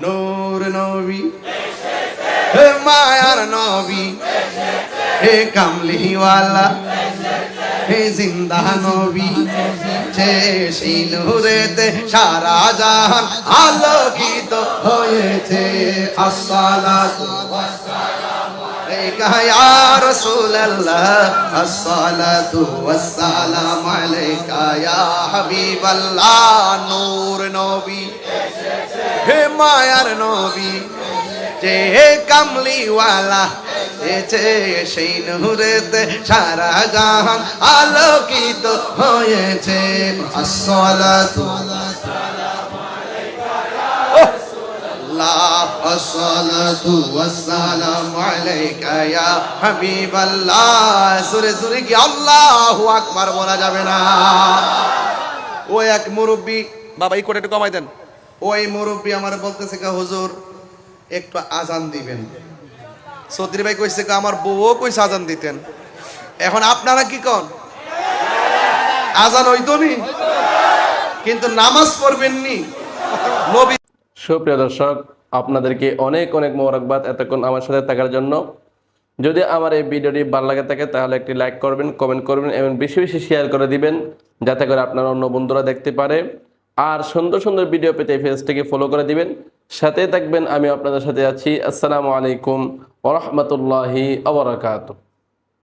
নূর নবী হে মায়ার নবী হে কামলিওয়ালা হে জিন্দা নবী যে সেই নূরেতে সারা জাহান আলোকিত হয়েছে আসসালাতু আলাইকা ইয়া রাসূলুল্লাহ আসসালাতু ওয়াসসালামু আলাইকা ইয়া হাবিবাল্লাহ নূর নবী হে মায়ার নবী যে কামলিওয়ালা এসেছে সেই নূরেতে সারা জাহান আলোকিত হয়েছে আসসালাতু আসসালাতু ওয়াসসালামু আলাইকা ইয়া হাবিবাল্লাহ সুরে সুরে কি আল্লাহু আকবার বলা যাবে না ও এক মুরব্বি বাবা এই কোটাটা কমাই দেন ওই মুরব্বি আমার বলতেছে কা হুজুর একটু আজান দিবেন চৌধুরী ভাই কইছে কা আমার বউও কইছে আজান দিতেন এখন আপনারা কি কোন আজান হইতো নি কিন্তু নামাজ পড়বেন নি নবী। সুপ্রিয় দর্শক, আপনাদেরকে অনেক অনেক মোবারকবাদ এতক্ষণ আমার সাথে থাকার জন্য। যদি আমার এই ভিডিওটি ভালো লাগে থাকে তাহলে একটি লাইক করবেন, কমেন্ট করবেন এবং বেশি বেশি শেয়ার করে দিবেন যাতে করে আপনার অন্য বন্ধুরা দেখতে পারে। আর সুন্দর সুন্দর ভিডিও পেতে পেজটিকে ফলো করে দিবেন, সাথে থাকবেন। আমি আপনাদের সাথে আছি। আসসালামু আলাইকুম ওয়া রাহমাতুল্লাহি ওয়া বারাকাতুহু।